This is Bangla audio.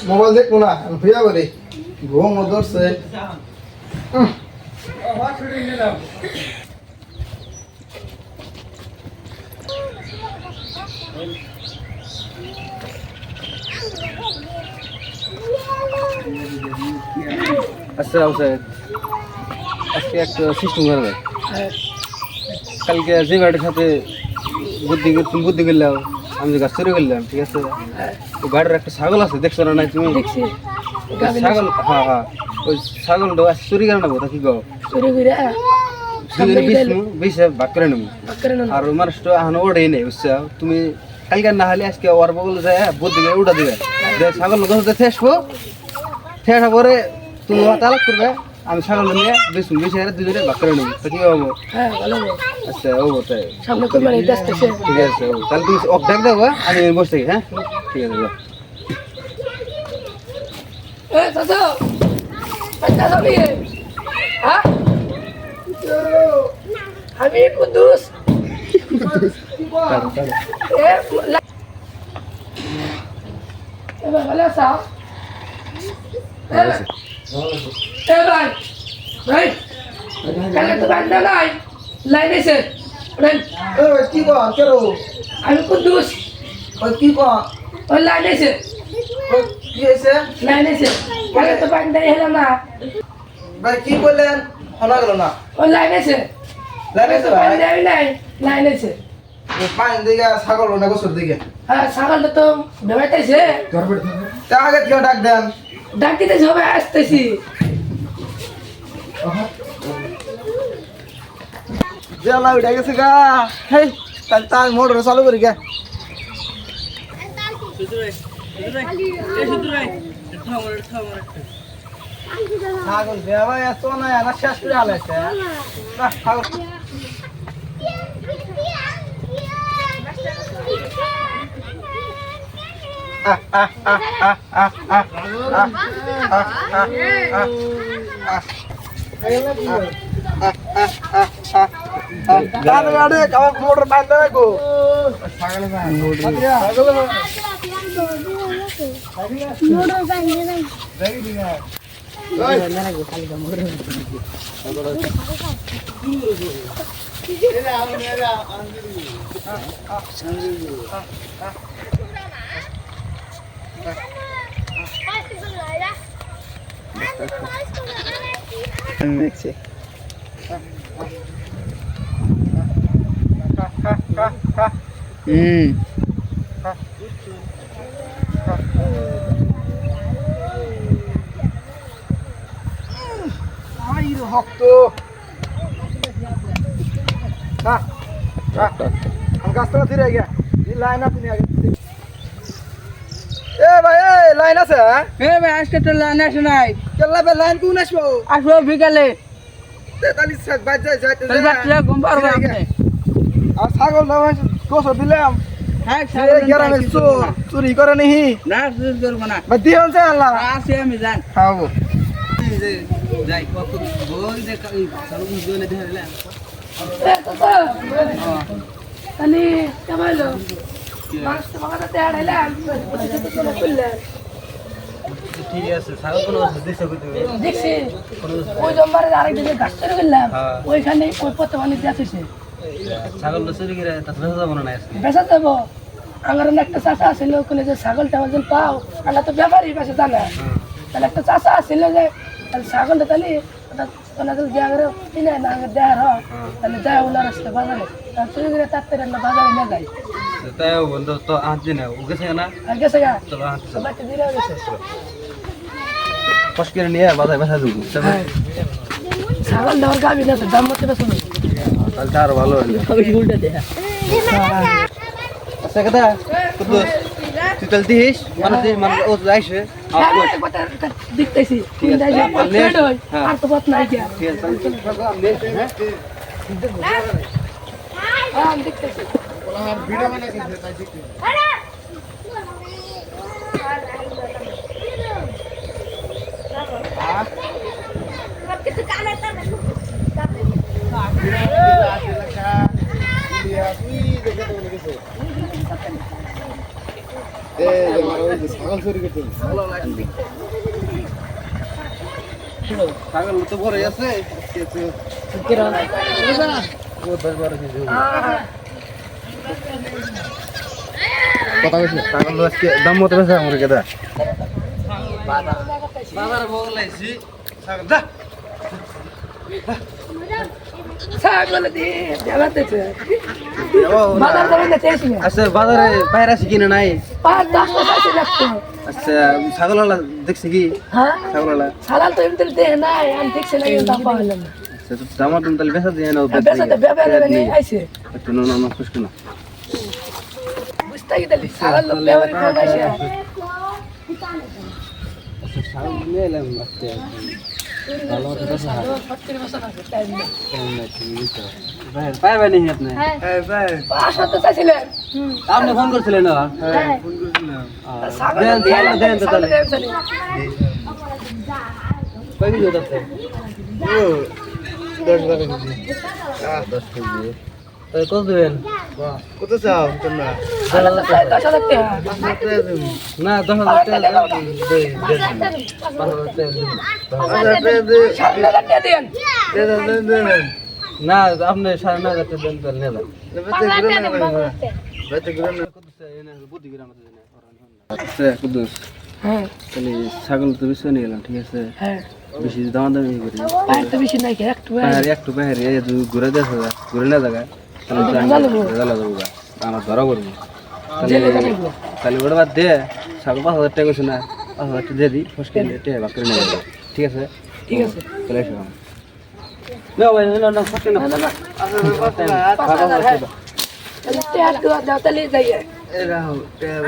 মোবাইল দেখবো না হইয়া বলি ঘুম ধরছে। আসসালাম স্যার, আজকে একটা সিস্টেম করবে। কালকে যে গাড়ির সাথে বুদ্ধি করলাম, আমি যে গাছ চুরি করলাম, ঠিক আছে? তো গাড়ির একটা ছাগল আছে, দেখছো না নাই তুমি? ছাগল, হ্যাঁ হ্যাঁ, ওই ছাগলটা আজকে চুরি করে নেবো। তা কি কো? বিশ ভাগ করে নেবো। আর ওই মানুষটা এখনো ওঠেই নেই, বুঝছো? তুমি কালকে না হলে আজকে ওর বগলে যায় বুদ্ধি করে উঠা দিবে। ছাগল ঠেসবো, ঠেসা পরে তুমি তালাক করবে, আমি ছাগল নিয়ে বেশি দুজনে ভাগ করে নেবো। তা কি হবো? আচ্ছা হবো, তাই ঠিক আছে। তাহলে তুমি ডাক দেবো, আমি বসে থাকি। হ্যাঁ ঠিক আছে। আমি কুদ্দুস ভালো আছো? ভাই কালকে তো বান্ধা নাই, লাইন এসে কি কর কেন? আমি কুদ্দুস, কি কর? ওই লাইন এসে কি হয়েছে? লাইন এসে কালকে তো বান্ধা হলো না। ভাই কি বললেন? শোনা গেল না। ওই লাইন এসে নাই, লাইন এসে পাইন দিকে ছাগল না গোসর দিকে হ্যাঁ ছাগলটা তো বেড়াইতেছে। তা আগে কেউ ডাক দেন। ডাক দিতে সবাই আসতেছি। জেলা উঠে গেছে গা। হেই তাহলে তার মোটর চালু করি গে। ছাগল দেওয়া এত না না শেষ করে আলাইছে। ছাগল মোটর বাঁধতে রাখো। দেখছি ভক্ত গাছটা ফিরে গিয়া লাইন আপনি আগে। এ ভাই লাইন আছে? ভাই আজকে তো লাইন আসে নাই। কেলা বে লাইন কোন আসবো? আসবো বিকালে। 43 বাজ যাইতে ঘুম পারবো আপনি। আর ছাগল না গোসর দিলাম। হ্যাঁ গ্রামে চুরি করে নিহি না, চুরি করবো না। বা দিহন চাই আল্লাহ আসি আমি যান খাবো। যাই কত বই দেখা ছাগল দুজনে ধরে দিলাম। তাহলে কেমন হলো? মাছ তো বাগাতে দেয়া হইলাম। ঠিক আছে, ছাগল কোনো দেখছো কিন্তু দেখছি ওই জম্বারে আরেক দিকে গাছ চলে গেলাম, ওইখানে ওই পথে অনেক গাছ হয়েছে। ছাগল চুরি করে তাতে বেঁচে যাবো না আজকে। বেচা দেবো আমার একটা চাষা আছিল, ওখানে যে ছাগলটা আমার পাও আমরা তো ব্যাপারই বেশি জানা। তাহলে একটা চাষা আছিল যে তাহলে ছাগলটা তাহলে দেয়া করে কিনে না দেয়ার হয়, তাহলে দেয় ওনার আসতে বাজারে চুরি করে তার না বাজারে নিয়ে যায়। তাই বন্ধু তো আজ দিন ও গেছে না, আর গেছে গা চলো আজ সবাইকে দিয়ে গেছে। কষ্ট করে নিয়ে বাজারে বেচা দেবো। ছাগল দেওয়ার গাবি না, দাম মতো বেশি তাহলে তো আরো ভালো হলো। উল্টা দেয়া আচ্ছা কথা কুদ্দুস, তুই তাহলে দিস মানুষ ও যাইছে দেখতেছি আর তো পথ নাই গিয়া। ঠিক আছে আমি দেখতেছি ছাগল তো ভরে আছে কথা কইছি ছাগল আজকে দাম মতো বেচা আমার কেদা বাজারে বগলাইছি ছাগল যা ছাগল দিয়ে দেখাতেছে বাজার যাবেন না চেয়েছি আচ্ছা বাজারে বাইরে আছে কিনে নাই 5-10 টাকা আছে দেখতো আচ্ছা ছাগলওয়ালা দেখছি কি হ্যাঁ ছাগলওয়ালা ছাগল তো এমনি দেখ নাই আমি দেখছি না কিন্তু দাম পাইলাম না আচ্ছা তো দামা তুমি তাহলে বেচা দিয়ে নাও বেচা তো ব্যাপারে নিয়ে আইছে একটু না না খুশ কিনা বুঝতে কি দিলি ছাগল লোক ব্যাপারে কোন আইছে ছাগল নিয়ে এলাম আজকে ভালো মতো বেচা হয় 70 বছর আছে টাইম নেই ভাই ভাই ভাই নেই আপনি হ্যাঁ ভাই পাঁচশো তো চাইছিলেন আপনি ফোন করছিলেন না হ্যাঁ ফোন করছিলাম ছাগল দেন দিয়ে দেন তো তাহলে দেন কয় কেজি হচ্ছে ও 10 কেজি 10 কেজি তাই কত দেবেন কত চাও তোমরা 10,000 টাকা না 10,000 টাকা দেই 5,000 টাকা দিন 7,000 টাকা দেন না আপনি 9,500 টাকা দেন তাহলে নেবেন আচ্ছা কুদ্দুস হ্যাঁ তাহলে ছাগল তো বেশি নিয়ে গেলাম ঠিক আছে হ্যাঁ বেশি দাম দামি করি আর তো বেশি নাই একটু একটু বাইরে ঘুরে দেশ ঘুরে না জায়গায় আমার ধরা করবো তাহলে ওটা বাদ দে ছাগল 5,000 টাকা করছে না 5,000 টাকা দিয়ে দিই ফসকে টেয়া বাক করে নেবে ঠিক আছে ঠিক আছে চলে এসো না ভাই না না ফসকে না তাহলে টাকা দাও তাহলে যাই এই রাহো টেয়া